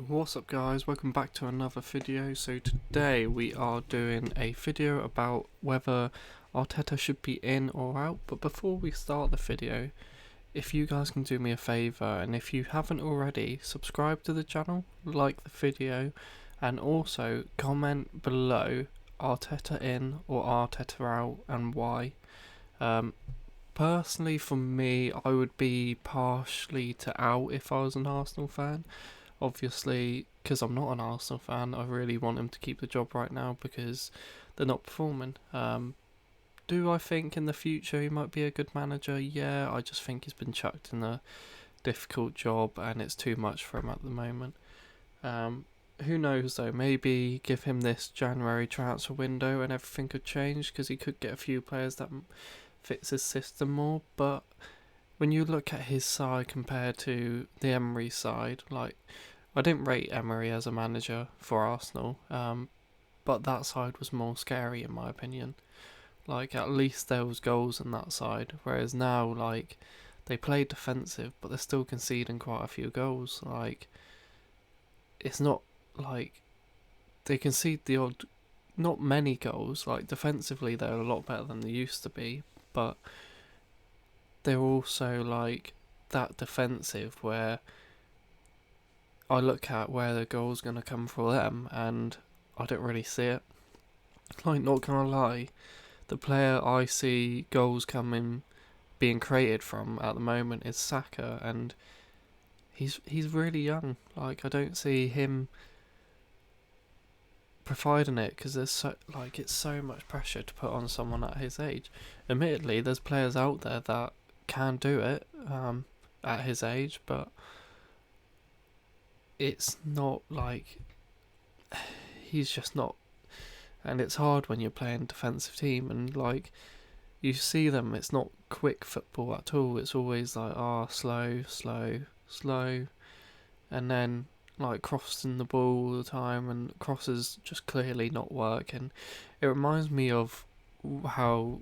What's up guys, welcome back to another video. So today we are doing a video about whether Arteta should be in or out, but before we start the video, if you guys can do me a favour, and if you haven't already, subscribe to the channel, like the video, and also comment below Arteta in or Arteta out and why. Personally for me, I would be partially to out if I was an Arsenal fan. Obviously, because I'm not an Arsenal fan, I really want him to keep the job right now because they're not performing. Do I think in the future he might be a good manager? Yeah, I just think he's been chucked in a difficult job and it's too much for him at the moment. Who knows though, maybe give him this January transfer window and everything could change because he could get a few players that fits his system more, but when you look at his side compared to the Emery side, like, I didn't rate Emery as a manager for Arsenal, but that side was more scary in my opinion. Like, at least there was goals in that side, whereas now, like, they play defensive, but they're still conceding quite a few goals. Like, it's not like they concede the odd, not many goals. Like, defensively, they're a lot better than they used to be, but they're also like that defensive where I look at where the goal's going to come for them and I don't really see it. Like, not gonna lie, the player I see goals being created from at the moment is Saka, and he's really young. Like, I don't see him providing it because it's so much pressure to put on someone at his age. Admittedly, there's players out there that can do it at his age, but it's not like he's just not. And it's hard when you're playing defensive team and like you see them, it's not quick football at all. It's always like slow, and then like crossing the ball all the time, and crosses just clearly not working. It reminds me of how,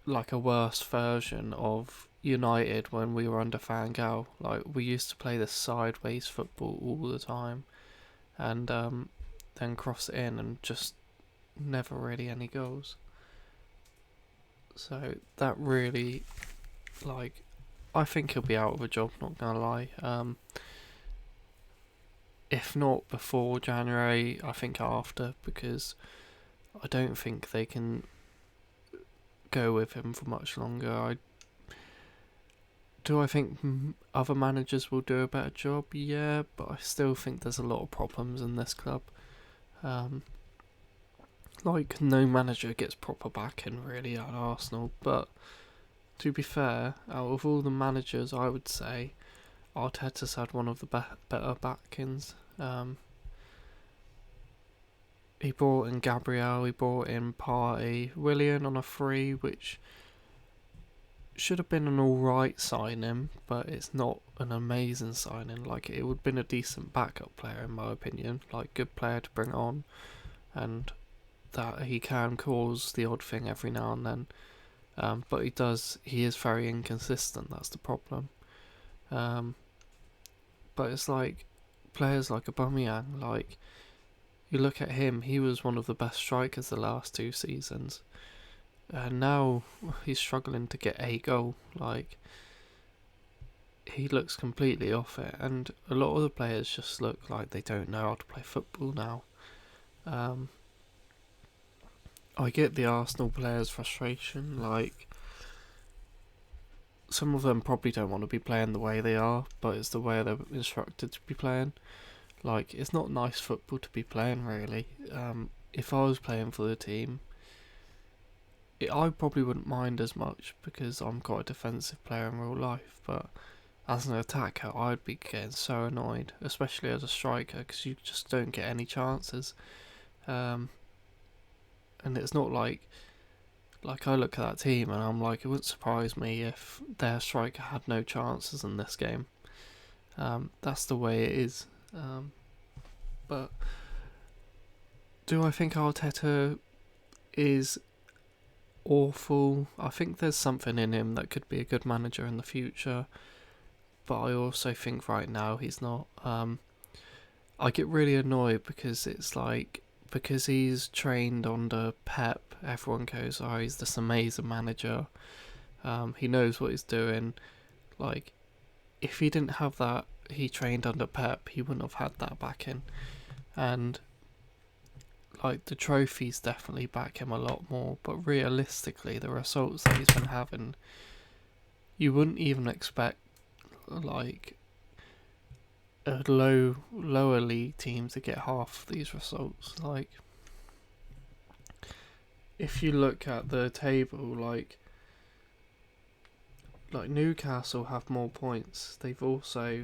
like, a worse version of United when we were under Van Gaal. Like, we used to play this sideways football all the time, and then cross it in, and just never really any goals. So that really, like, I think he'll be out of a job. Not gonna lie. If not before January, I think after, because I don't think they can go with him for much longer. Do I think other managers will do a better job? Yeah, but I still think there's a lot of problems in this club. Like, no manager gets proper backing really at Arsenal, but to be fair, out of all the managers, I would say Arteta's had one of the better backings. He brought in Gabriel, he brought in Partey, Willian on a free, which should have been an alright signing, but it's not an amazing signing. Like, it would have been a decent backup player in my opinion, like, good player to bring on, and that he can cause the odd thing every now and then. But he is very inconsistent, that's the problem. But it's like, players like Aubameyang, like, you look at him, he was one of the best strikers the last 2 seasons. And now he's struggling to get a goal. Like, he looks completely off it. And a lot of the players just look like they don't know how to play football now. I get the Arsenal players' frustration. Like, some of them probably don't want to be playing the way they are, but it's the way they're instructed to be playing. Like, it's not nice football to be playing, really. If I was playing for the team, I probably wouldn't mind as much because I'm quite a defensive player in real life, but as an attacker, I'd be getting so annoyed, especially as a striker, because you just don't get any chances. And it's not like I look at that team and I'm like, it wouldn't surprise me if their striker had no chances in this game. That's the way it is. But do I think Arteta is awful? I think there's something in him that could be a good manager in the future, but I also think right now he's not. I get really annoyed because it's like, because he's trained under Pep, everyone goes, oh, he's this amazing manager. He knows what he's doing. Like, if he didn't have that, he trained under Pep, he wouldn't have had that backing. And like, the trophies definitely back him a lot more, but realistically, the results that he's been having, you wouldn't even expect like a lower league team to get half of these results. Like, if you look at the table, like Newcastle have more points. They've also,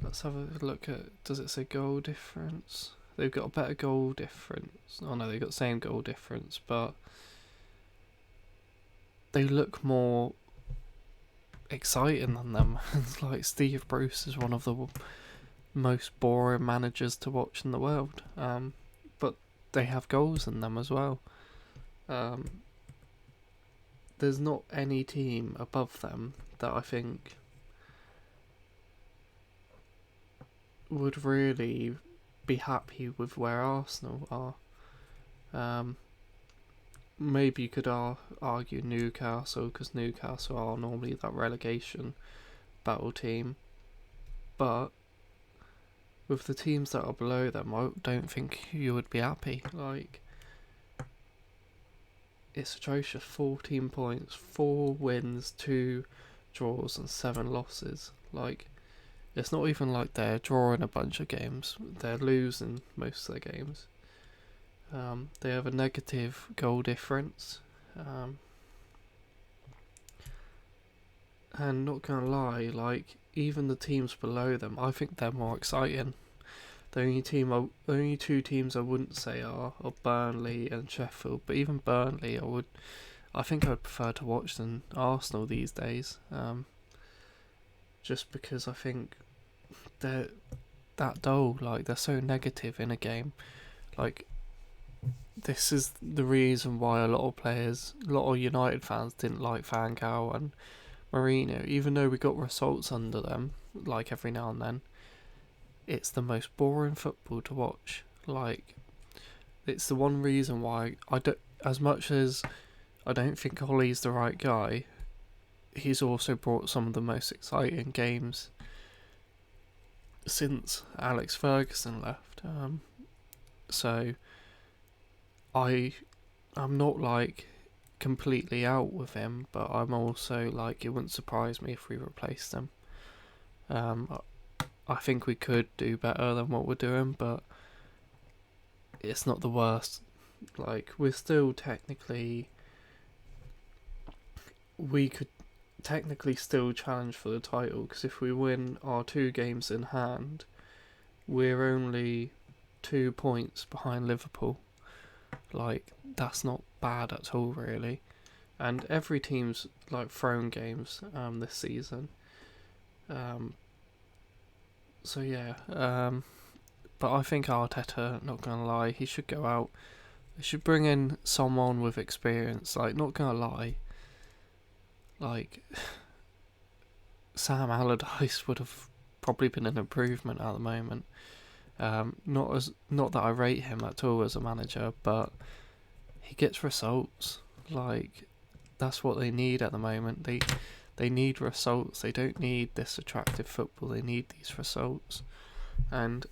let's have a look at, does it say goal difference? They've got a better goal difference. Oh no, they've got the same goal difference, but they look more exciting than them. It's like Steve Bruce is one of the most boring managers to watch in the world. But they have goals in them as well. There's not any team above them that I think would really be happy with where Arsenal are. Maybe you could argue Newcastle, because Newcastle are normally that relegation battle team, but with the teams that are below them, I don't think you would be happy. Like, it's atrocious. 14 points, 4 wins, 2 draws and 7 losses. Like, it's not even like they're drawing a bunch of games, they're losing most of their games. They have a negative goal difference. And not gonna lie, like, even the teams below them, I think they're more exciting. The only two teams I wouldn't say are Burnley and Sheffield, but even Burnley, I think I'd prefer to watch than Arsenal these days. Just because I think they're that dull, like, they're so negative in a game. Like, this is the reason why a lot of United fans didn't like Van Gaal and Mourinho, even though we got results under them, like, every now and then. It's the most boring football to watch. Like, it's the one reason why as much as I don't think Ollie's the right guy, he's also brought some of the most exciting games since Alex Ferguson left. So I'm not like completely out with him, but I'm also like, it wouldn't surprise me if we replaced him. I think we could do better than what we're doing, but it's not the worst. Like, we could technically still challenge for the title, because if we win our 2 games in hand, we're only 2 points behind Liverpool. Like, that's not bad at all, really. And every team's like thrown games this season. So yeah, but I think Arteta, not gonna lie, he should go out. They should bring in someone with experience. Like, not gonna lie, like, Sam Allardyce would have probably been an improvement at the moment. Not that I rate him at all as a manager, but he gets results. Like, that's what they need at the moment. They need results. They don't need this attractive football. They need these results. And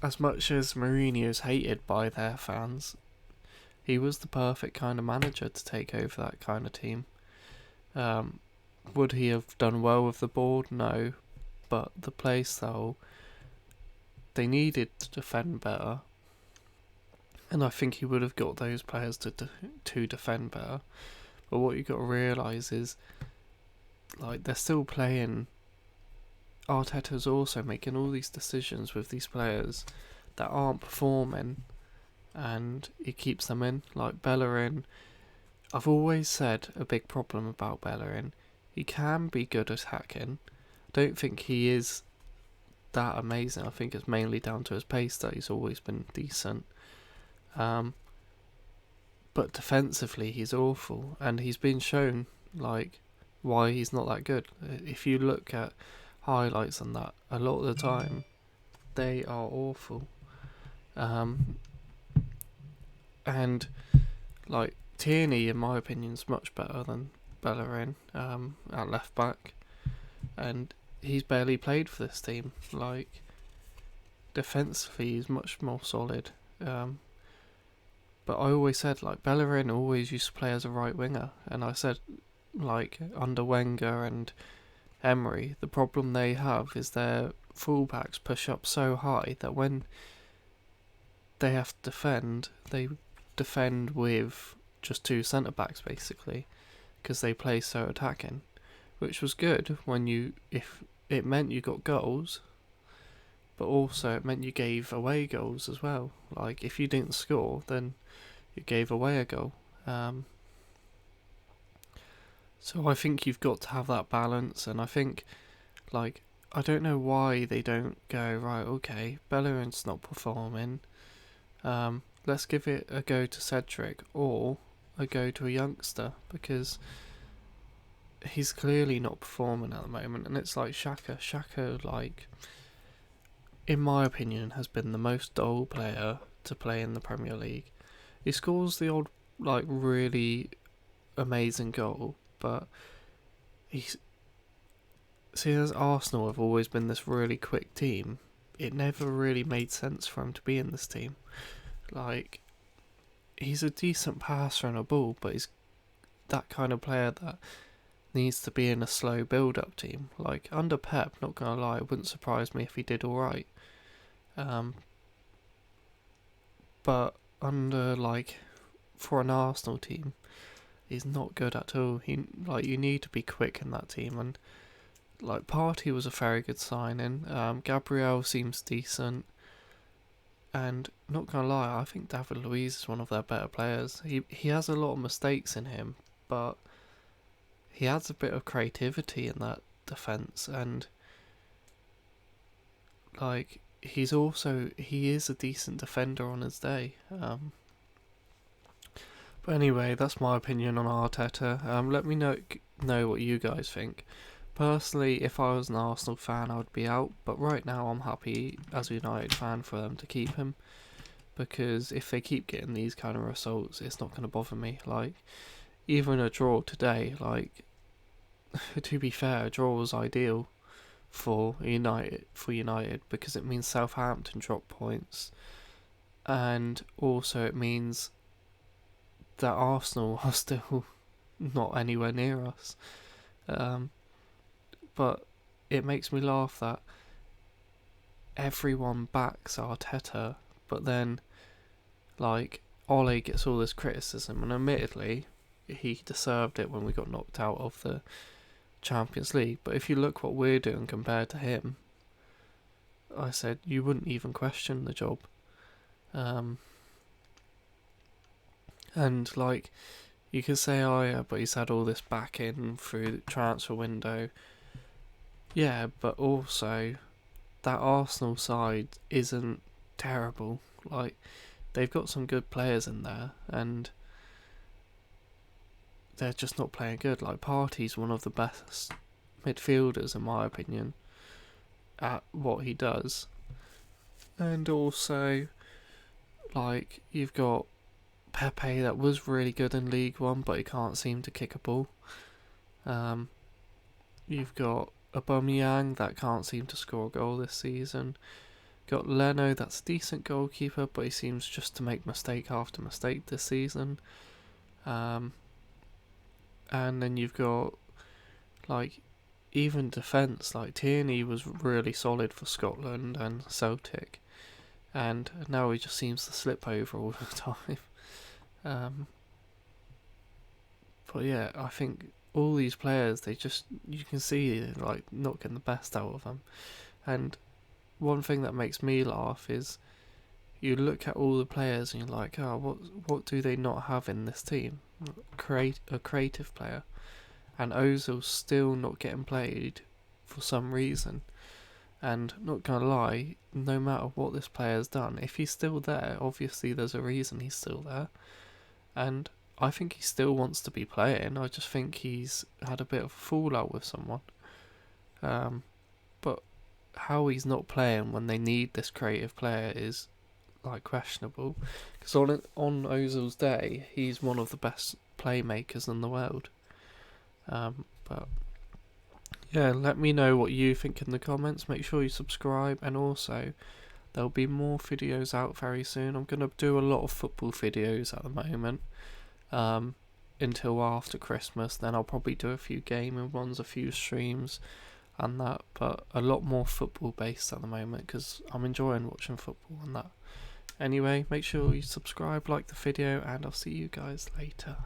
as much as Mourinho is hated by their fans, he was the perfect kind of manager to take over that kind of team. Would he have done well with the board? No. But the play style, they needed to defend better. And I think he would have got those players to defend better. But what you got to realise is, like, they're still playing. Arteta's also making all these decisions with these players that aren't performing, and he keeps them in. Like Bellerin, I've always said a big problem about Bellerin. He can be good at hacking. Don't think he is that amazing. I think it's mainly down to his pace that he's always been decent. But defensively, he's awful, and he's been shown like why he's not that good. If you look at highlights and that, a lot of the time they are awful. And like Tierney, in my opinion, is much better than Bellerin at left back, and he's barely played for this team. Like defensively, he's much more solid. But I always said like Bellerin always used to play as a right winger, and I said like under Wenger and Emery, the problem they have is their fullbacks push up so high that when they have to defend, they defend with just two centre backs basically, because they play so attacking, which was good if it meant you got goals, but also it meant you gave away goals as well. Like if you didn't score, then you gave away a goal. So I think you've got to have that balance, and I think like I don't know why they don't go right. Okay, Bellerin's not performing. Let's give it a go to Cedric or a go to a youngster, because he's clearly not performing at the moment. And it's like Xhaka. Xhaka, like, in my opinion, has been the most dull player to play in the Premier League. He scores the odd, like, really amazing goal, but he's... See, as Arsenal have always been this really quick team, it never really made sense for him to be in this team. Like, he's a decent passer and a ball, but he's that kind of player that needs to be in a slow build-up team. Like, under Pep, not gonna lie, it wouldn't surprise me if he did alright. But under, like, for an Arsenal team, he's not good at all. You need to be quick in that team, and like Partey was a very good signing. Gabriel seems decent, and not gonna lie, I think David Luiz is one of their better players. He has a lot of mistakes in him, but he adds a bit of creativity in that defense, and like he is a decent defender on his day. But anyway, that's my opinion on Arteta. Let me know what you guys think. Personally, if I was an Arsenal fan, I would be out, but right now I'm happy as a United fan for them to keep him, because if they keep getting these kind of results, it's not going to bother me. Like, even a draw today, like, to be fair, a draw was ideal for United, because it means Southampton drop points, and also it means that Arsenal are still not anywhere near us. But it makes me laugh that everyone backs Arteta, but then, like, Ole gets all this criticism, and admittedly, he deserved it when we got knocked out of the Champions League. But if you look what we're doing compared to him, I said you wouldn't even question the job. And, like, you could say, oh yeah, but he's had all this backing through the transfer window. Yeah, but also that Arsenal side isn't terrible. Like, they've got some good players in there, and they're just not playing good. Like, Partey's one of the best midfielders, in my opinion, at what he does. And also, like, you've got Pepe that was really good in League One, but he can't seem to kick a ball. You've got Aubameyang that can't seem to score a goal this season. Got Leno that's a decent goalkeeper, but he seems just to make mistake after mistake this season. And then you've got, like, even defence, like Tierney was really solid for Scotland and Celtic, and now he just seems to slip over all the time. But yeah, I think all these players, you can see, like, not getting the best out of them. And one thing that makes me laugh is you look at all the players and you're like, oh, what do they not have in this team? A creative player. And Ozil's still not getting played for some reason. And not gonna lie, no matter what this player's done, if he's still there, obviously there's a reason he's still there. And I think he still wants to be playing. I just think he's had a bit of a fallout with someone. But how he's not playing when they need this creative player is like questionable. Because on Ozil's day, he's one of the best playmakers in the world. But yeah, let me know what you think in the comments. Make sure you subscribe, and also there'll be more videos out very soon. I'm gonna do a lot of football videos at the moment. Until after Christmas, then I'll probably do a few gaming ones, a few streams, and that, but a lot more football based at the moment because I'm enjoying watching football and that. Anyway, make sure you subscribe, like the video, and I'll see you guys later.